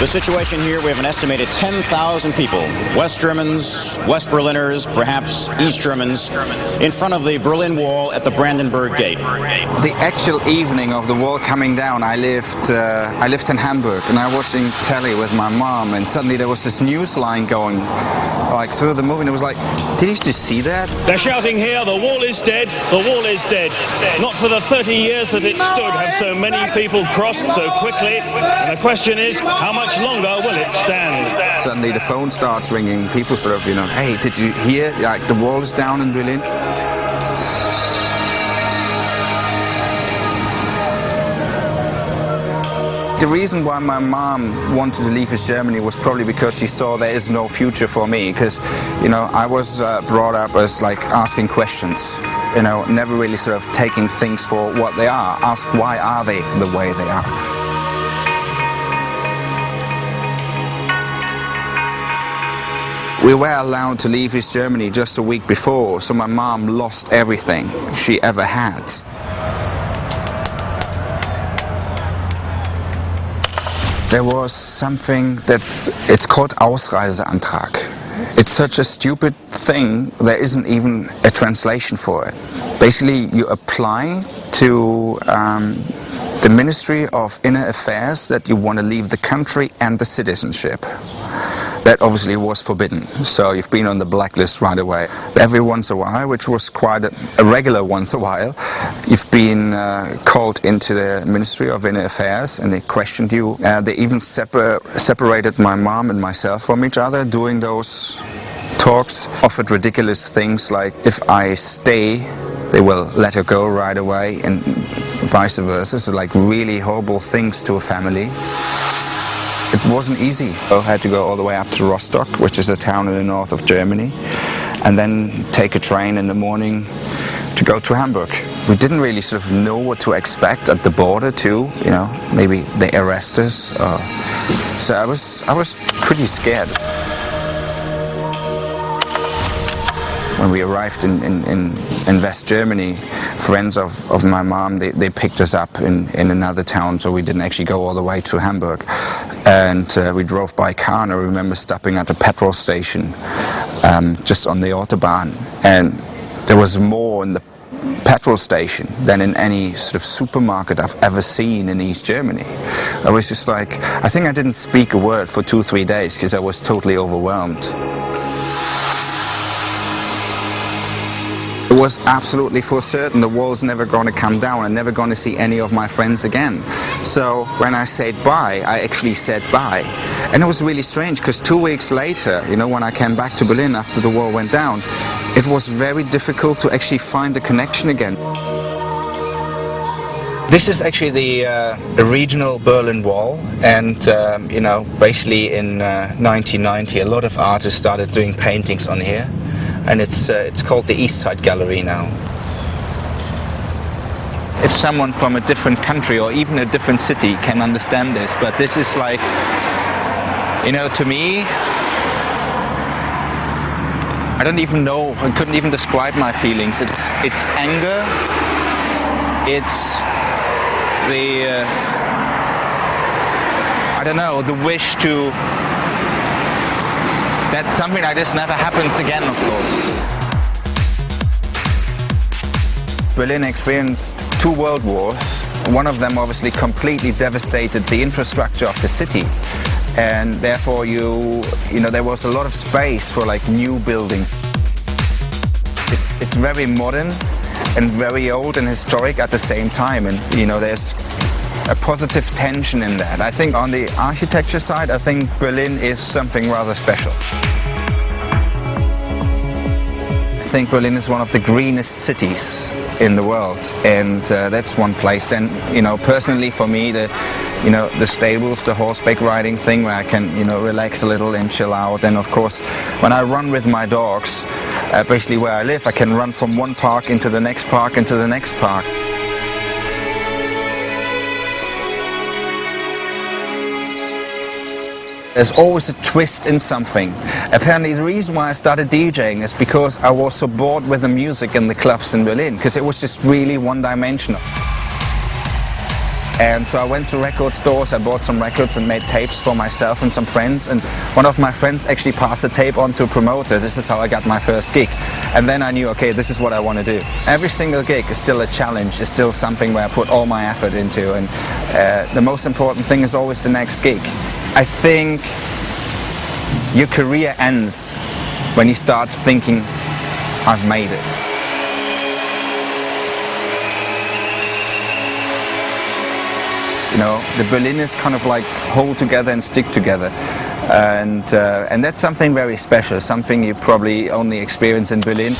The situation here, we have an estimated 10,000 people, West Germans, West Berliners, perhaps East Germans, in front of the Berlin Wall at the Brandenburg Gate. The actual evening of the wall coming down, I lived in Hamburg, and I was watching telly with my mom, and suddenly there was this news line going like through the movie, and it was like, did you just see that? They're shouting here, the wall is dead, the wall is dead. Not for the 30 years that it stood have so many people crossed so quickly, and the question is, how much longer will it stand? Suddenly the phone starts ringing, people sort of, hey, did you hear, like, the wall is down in Berlin? The reason why my mom wanted to leave East Germany was probably because she saw there is no future for me, because, I was brought up as like asking questions, never really sort of taking things for what they are, ask why are they the way they are. We were allowed to leave East Germany just a week before, so my mom lost everything she ever had. There was something that it's called Ausreiseantrag. It's such a stupid thing, there isn't even a translation for it. Basically, you apply to the Ministry of Inner Affairs that you want to leave the country and the citizenship. That obviously was forbidden, so you've been on the blacklist right away. Every once in a while, which was quite a regular once in a while, you've been called into the Ministry of Inner Affairs and they questioned you. They even separated my mom and myself from each other during those talks, offered ridiculous things like if I stay, they will let her go right away, and vice versa, so like really horrible things to a family. It wasn't easy. I had to go all the way up to Rostock, which is a town in the north of Germany, and then take a train in the morning to go to Hamburg. We didn't really sort of know what to expect at the border too, maybe they arrest us. So I was pretty scared. When we arrived in West Germany, friends of my mom, they picked us up in another town, so we didn't actually go all the way to Hamburg. And we drove by car, and I remember stopping at a petrol station just on the Autobahn. And there was more in the petrol station than in any sort of supermarket I've ever seen in East Germany. I was just like, I think I didn't speak a word for 2-3 days because I was totally overwhelmed. It was absolutely for certain the wall's never going to come down. I'm never going to see any of my friends again. So when I said bye, I actually said bye. And it was really strange because 2 weeks later, when I came back to Berlin after the wall went down, it was very difficult to actually find a connection again. This is actually the regional Berlin Wall, and basically in 1990 a lot of artists started doing paintings on here. And it's called the East Side Gallery now. If someone from a different country or even a different city can understand this, but this is like, to me, I don't even know, I couldn't even describe my feelings. It's anger, it's the, the wish to, that something like this never happens again, of course. Berlin experienced 2 world wars. One of them obviously completely devastated the infrastructure of the city. And therefore there was a lot of space for like new buildings. It's very modern and very old and historic at the same time. And there's a positive tension in that. I think on the architecture side, I think Berlin is something rather special. I think Berlin is one of the greenest cities in the world, and that's one place. Then, personally for me, the stables, the horseback riding thing, where I can, relax a little and chill out. And of course, when I run with my dogs, basically where I live, I can run from one park into the next park into the next park. There's always a twist in something. Apparently the reason why I started DJing is because I was so bored with the music in the clubs in Berlin, because it was just really one-dimensional. And so I went to record stores, I bought some records and made tapes for myself and some friends, and one of my friends actually passed the tape on to a promoter. This is how I got my first gig. And then I knew, okay, this is what I want to do. Every single gig is still a challenge, is still something where I put all my effort into, and the most important thing is always the next gig. I think your career ends when you start thinking, I've made it. You know, the Berliners kind of like hold together and stick together, and that's something very special, something you probably only experience in Berlin.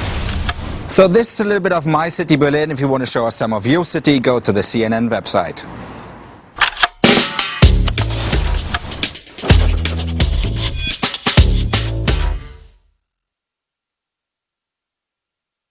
So this is a little bit of my city, Berlin. If you want to show us some of your city, go to the CNN website.